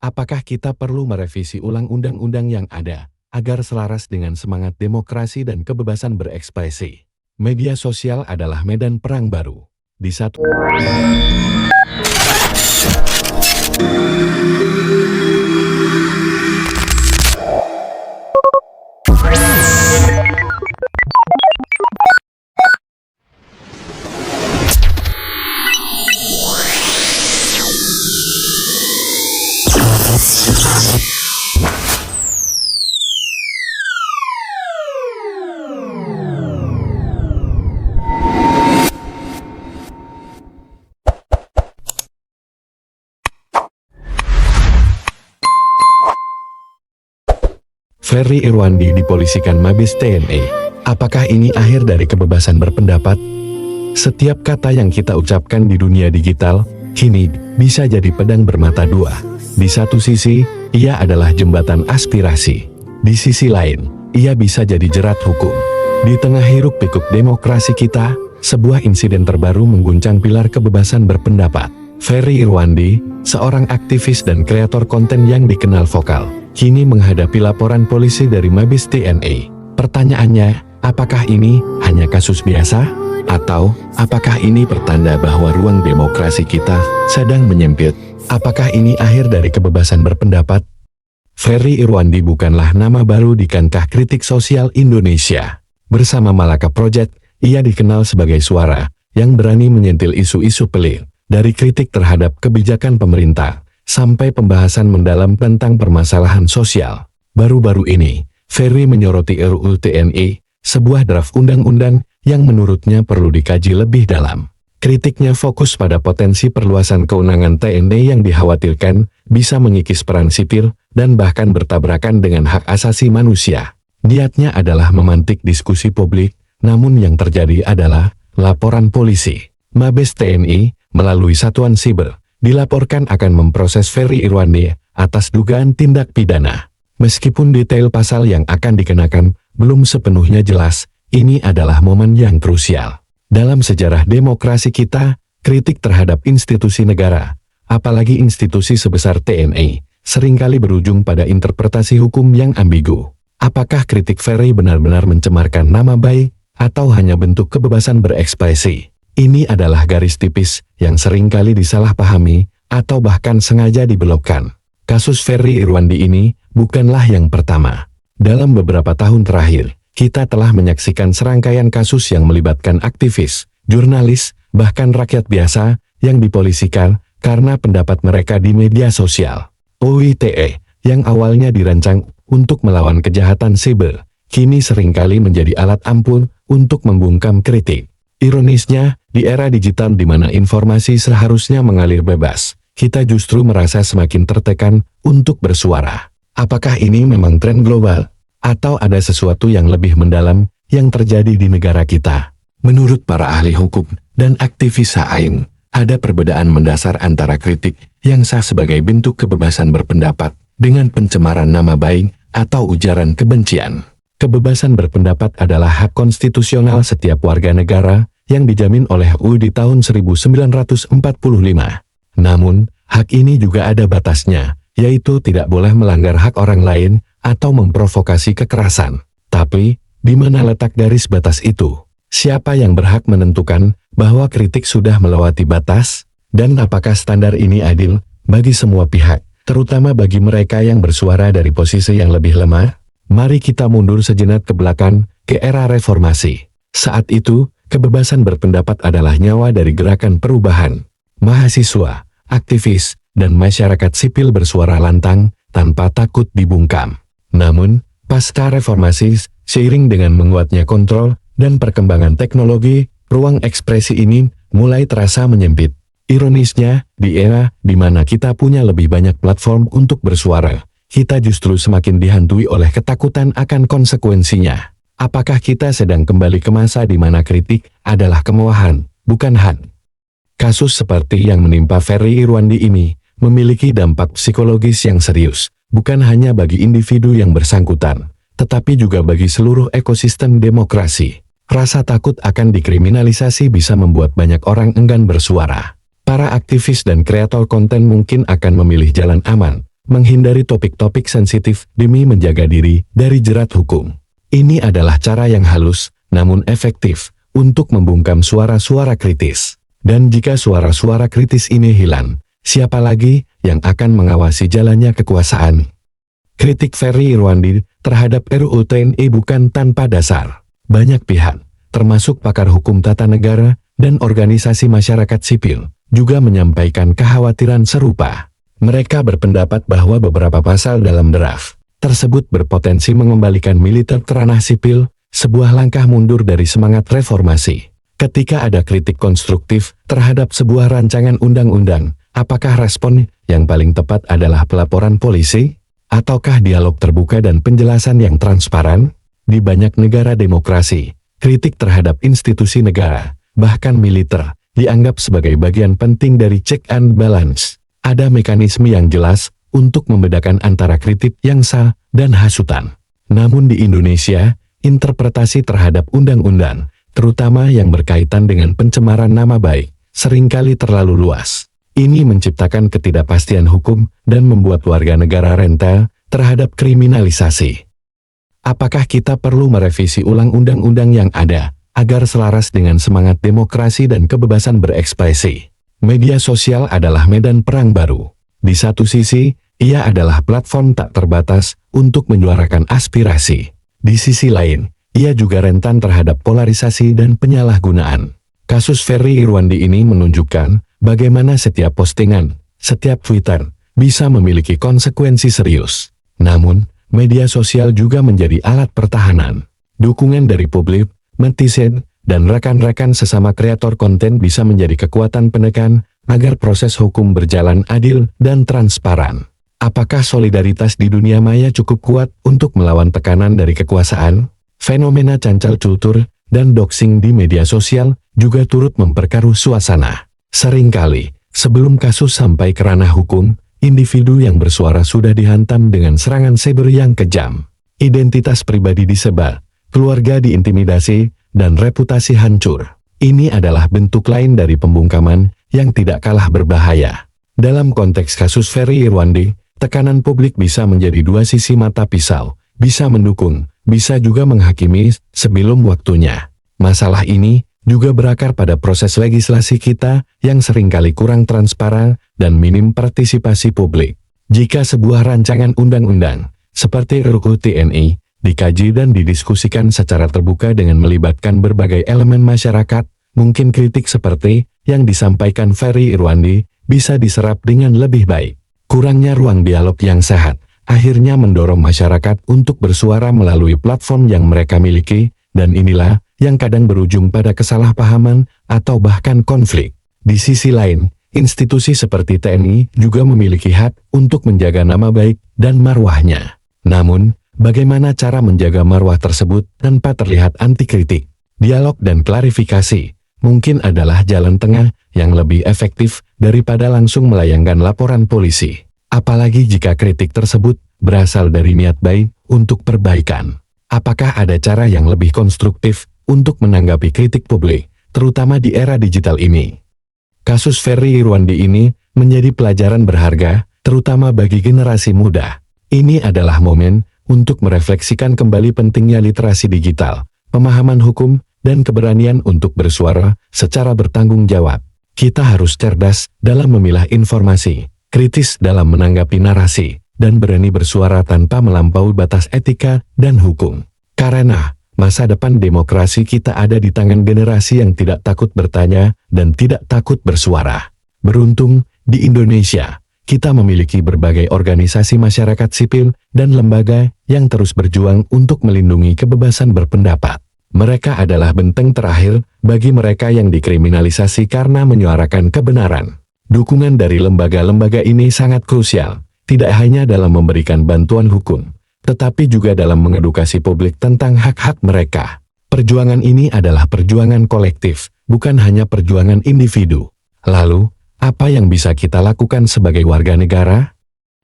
Apakah kita perlu merevisi ulang undang-undang yang ada, agar selaras dengan semangat demokrasi dan kebebasan berekspresi? Media sosial adalah medan perang baru. Di satu Ferry Irwandi dipolisikan Mabes TNI. Apakah ini akhir dari kebebasan berpendapat? Setiap kata yang kita ucapkan di dunia digital, kini bisa jadi pedang bermata dua. Di satu sisi, ia adalah jembatan aspirasi. Di sisi lain, ia bisa jadi jerat hukum. Di tengah hiruk-pikuk demokrasi kita, sebuah insiden terbaru mengguncang pilar kebebasan berpendapat. Ferry Irwandi, seorang aktivis dan kreator konten yang dikenal vokal, kini menghadapi laporan polisi dari Mabes TNI. Pertanyaannya, apakah ini hanya kasus biasa? Atau, apakah ini pertanda bahwa ruang demokrasi kita sedang menyempit? Apakah ini akhir dari kebebasan berpendapat? Ferry Irwandi bukanlah nama baru di kancah kritik sosial Indonesia. Bersama Malaka Project, ia dikenal sebagai suara yang berani menyentil isu-isu pelik, dari kritik terhadap kebijakan pemerintah, sampai pembahasan mendalam tentang permasalahan sosial. Baru-baru ini, Ferry menyoroti RUU TNI, sebuah draft undang-undang yang menurutnya perlu dikaji lebih dalam. Kritiknya fokus pada potensi perluasan kewenangan TNI yang dikhawatirkan bisa mengikis peran sipil dan bahkan bertabrakan dengan hak asasi manusia. Niatnya adalah memantik diskusi publik, namun yang terjadi adalah laporan polisi. Mabes TNI, melalui Satuan Siber, dilaporkan akan memproses Ferry Irwandi atas dugaan tindak pidana. Meskipun detail pasal yang akan dikenakan belum sepenuhnya jelas, ini adalah momen yang krusial. Dalam sejarah demokrasi kita, kritik terhadap institusi negara, apalagi institusi sebesar TNI, seringkali berujung pada interpretasi hukum yang ambigu. Apakah kritik Ferry benar-benar mencemarkan nama baik, atau hanya bentuk kebebasan berekspresi? Ini adalah garis tipis yang seringkali disalahpahami atau bahkan sengaja dibelokkan. Kasus Ferry Irwandi ini bukanlah yang pertama. Dalam beberapa tahun terakhir, kita telah menyaksikan serangkaian kasus yang melibatkan aktivis, jurnalis, bahkan rakyat biasa yang dipolisikan karena pendapat mereka di media sosial. UU ITE, yang awalnya dirancang untuk melawan kejahatan siber, kini seringkali menjadi alat ampuh untuk membungkam kritik. Ironisnya, di era digital di mana informasi seharusnya mengalir bebas, kita justru merasa semakin tertekan untuk bersuara. Apakah ini memang tren global? Atau ada sesuatu yang lebih mendalam yang terjadi di negara kita? Menurut para ahli hukum dan aktivis HAM, ada perbedaan mendasar antara kritik yang sah sebagai bentuk kebebasan berpendapat dengan pencemaran nama baik atau ujaran kebencian. Kebebasan berpendapat adalah hak konstitusional setiap warga negara yang dijamin oleh UU di tahun 1945. Namun, hak ini juga ada batasnya, yaitu tidak boleh melanggar hak orang lain atau memprovokasi kekerasan. Tapi, di mana letak garis batas itu? Siapa yang berhak menentukan bahwa kritik sudah melewati batas? Dan apakah standar ini adil bagi semua pihak, terutama bagi mereka yang bersuara dari posisi yang lebih lemah? Mari kita mundur sejenak ke belakang, ke era reformasi. Saat itu, kebebasan berpendapat adalah nyawa dari gerakan perubahan. Mahasiswa, aktivis, dan masyarakat sipil bersuara lantang tanpa takut dibungkam. Namun, pasca reformasi, seiring dengan menguatnya kontrol dan perkembangan teknologi, ruang ekspresi ini mulai terasa menyempit. Ironisnya, di era di mana kita punya lebih banyak platform untuk bersuara, kita justru semakin dihantui oleh ketakutan akan konsekuensinya. Apakah kita sedang kembali ke masa di mana kritik adalah kemewahan, bukan hak? Kasus seperti yang menimpa Ferry Irwandi ini memiliki dampak psikologis yang serius, bukan hanya bagi individu yang bersangkutan, tetapi juga bagi seluruh ekosistem demokrasi. Rasa takut akan dikriminalisasi bisa membuat banyak orang enggan bersuara. Para aktivis dan kreator konten mungkin akan memilih jalan aman, menghindari topik-topik sensitif demi menjaga diri dari jerat hukum. Ini adalah cara yang halus, namun efektif, untuk membungkam suara-suara kritis. Dan jika suara-suara kritis ini hilang, siapa lagi yang akan mengawasi jalannya kekuasaan? Kritik Ferry Irwandi terhadap RUU TNI bukan tanpa dasar. Banyak pihak, termasuk pakar hukum tata negara dan organisasi masyarakat sipil, juga menyampaikan kekhawatiran serupa. Mereka berpendapat bahwa beberapa pasal dalam draft tersebut berpotensi mengembalikan militer ke ranah sipil, sebuah langkah mundur dari semangat reformasi. Ketika ada kritik konstruktif terhadap sebuah rancangan undang-undang, apakah respon yang paling tepat adalah pelaporan polisi? Ataukah dialog terbuka dan penjelasan yang transparan? Di banyak negara demokrasi, kritik terhadap institusi negara, bahkan militer, dianggap sebagai bagian penting dari check and balance. Ada mekanisme yang jelas untuk membedakan antara kritik yang sah dan hasutan. Namun di Indonesia, interpretasi terhadap undang-undang, terutama yang berkaitan dengan pencemaran nama baik, seringkali terlalu luas. Ini menciptakan ketidakpastian hukum dan membuat warga negara rentan terhadap kriminalisasi. Apakah kita perlu merevisi ulang undang-undang yang ada, agar selaras dengan semangat demokrasi dan kebebasan berekspresi? Media sosial adalah medan perang baru. Di satu sisi, ia adalah platform tak terbatas untuk menyuarakan aspirasi. Di sisi lain, ia juga rentan terhadap polarisasi dan penyalahgunaan. Kasus Ferry Irwandi ini menunjukkan bagaimana setiap postingan, setiap Twitter, bisa memiliki konsekuensi serius. Namun, media sosial juga menjadi alat pertahanan. Dukungan dari publik, netizen, dan rekan-rekan sesama kreator konten bisa menjadi kekuatan penekan agar proses hukum berjalan adil dan transparan. Apakah solidaritas di dunia maya cukup kuat untuk melawan tekanan dari kekuasaan? Fenomena cancel culture dan doxing di media sosial juga turut memperkeruh suasana. Seringkali, sebelum kasus sampai ke ranah hukum, individu yang bersuara sudah dihantam dengan serangan cyber yang kejam. Identitas pribadi disebar, keluarga diintimidasi, dan reputasi hancur. Ini adalah bentuk lain dari pembungkaman yang tidak kalah berbahaya. Dalam konteks kasus Ferry Irwandi, tekanan publik bisa menjadi dua sisi mata pisau, bisa mendukung, bisa juga menghakimi sebelum waktunya. Masalah ini juga berakar pada proses legislasi kita yang seringkali kurang transparan dan minim partisipasi publik. Jika sebuah rancangan undang-undang seperti RUU TNI dikaji dan didiskusikan secara terbuka dengan melibatkan berbagai elemen masyarakat, mungkin kritik seperti yang disampaikan Ferry Irwandi bisa diserap dengan lebih baik. Kurangnya ruang dialog yang sehat akhirnya mendorong masyarakat untuk bersuara melalui platform yang mereka miliki, dan inilah yang kadang berujung pada kesalahpahaman atau bahkan konflik. Di sisi lain, institusi seperti TNI juga memiliki hak untuk menjaga nama baik dan marwahnya. Namun, bagaimana cara menjaga marwah tersebut tanpa terlihat anti kritik? Dialog dan klarifikasi mungkin adalah jalan tengah yang lebih efektif daripada langsung melayangkan laporan polisi. Apalagi jika kritik tersebut berasal dari niat baik untuk perbaikan. Apakah ada cara yang lebih konstruktif untuk menanggapi kritik publik, terutama di era digital ini? Kasus Ferry Irwandi ini menjadi pelajaran berharga, terutama bagi generasi muda. Ini adalah momen untuk merefleksikan kembali pentingnya literasi digital, pemahaman hukum, dan keberanian untuk bersuara secara bertanggung jawab. Kita harus cerdas dalam memilah informasi, kritis dalam menanggapi narasi, dan berani bersuara tanpa melampaui batas etika dan hukum. Karena masa depan demokrasi kita ada di tangan generasi yang tidak takut bertanya dan tidak takut bersuara. Beruntung, di Indonesia, kita memiliki berbagai organisasi masyarakat sipil dan lembaga yang terus berjuang untuk melindungi kebebasan berpendapat. Mereka adalah benteng terakhir bagi mereka yang dikriminalisasi karena menyuarakan kebenaran. Dukungan dari lembaga-lembaga ini sangat krusial, tidak hanya dalam memberikan bantuan hukum, tetapi juga dalam mengedukasi publik tentang hak-hak mereka. Perjuangan ini adalah perjuangan kolektif, bukan hanya perjuangan individu. Lalu, apa yang bisa kita lakukan sebagai warga negara?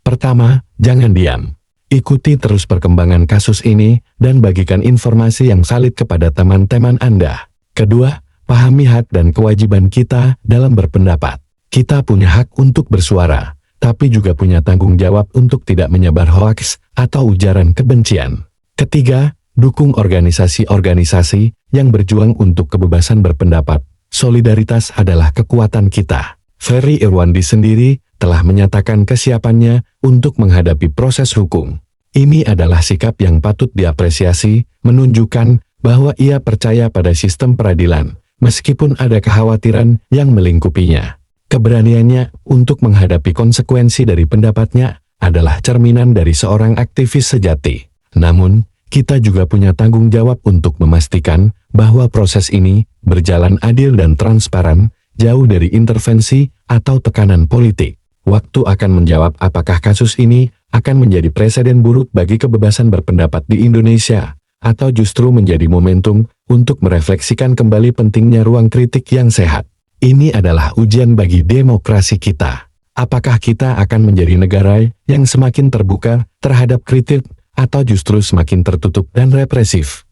Pertama, jangan diam. Ikuti terus perkembangan kasus ini dan bagikan informasi yang valid kepada teman-teman Anda. Kedua, pahami hak dan kewajiban kita dalam berpendapat. Kita punya hak untuk bersuara, tapi juga punya tanggung jawab untuk tidak menyebar hoaks atau ujaran kebencian. Ketiga, dukung organisasi-organisasi yang berjuang untuk kebebasan berpendapat. Solidaritas adalah kekuatan kita. Ferry Irwandi sendiri telah menyatakan kesiapannya untuk menghadapi proses hukum. Ini adalah sikap yang patut diapresiasi, menunjukkan bahwa ia percaya pada sistem peradilan, meskipun ada kekhawatiran yang melingkupinya. Keberaniannya untuk menghadapi konsekuensi dari pendapatnya adalah cerminan dari seorang aktivis sejati. Namun, kita juga punya tanggung jawab untuk memastikan bahwa proses ini berjalan adil dan transparan, jauh dari intervensi atau tekanan politik. Waktu akan menjawab apakah kasus ini akan menjadi presiden buruk bagi kebebasan berpendapat di Indonesia, atau justru menjadi momentum untuk merefleksikan kembali pentingnya ruang kritik yang sehat. Ini adalah ujian bagi demokrasi kita. Apakah kita akan menjadi negara yang semakin terbuka terhadap kritik, atau justru semakin tertutup dan represif?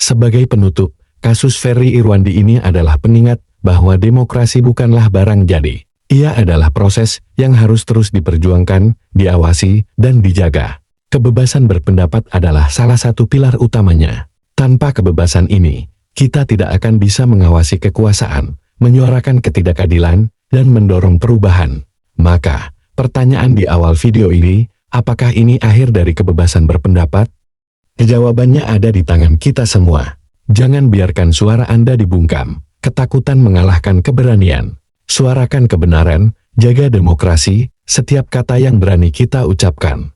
Sebagai penutup, kasus Ferry Irwandi ini adalah pengingat bahwa demokrasi bukanlah barang jadi. Ia adalah proses yang harus terus diperjuangkan, diawasi, dan dijaga. Kebebasan berpendapat adalah salah satu pilar utamanya. Tanpa kebebasan ini, kita tidak akan bisa mengawasi kekuasaan, menyuarakan ketidakadilan, dan mendorong perubahan. Maka, pertanyaan di awal video ini, apakah ini akhir dari kebebasan berpendapat? Jawabannya ada di tangan kita semua. Jangan biarkan suara Anda dibungkam. Ketakutan mengalahkan keberanian. Suarakan kebenaran, jaga demokrasi, setiap kata yang berani kita ucapkan.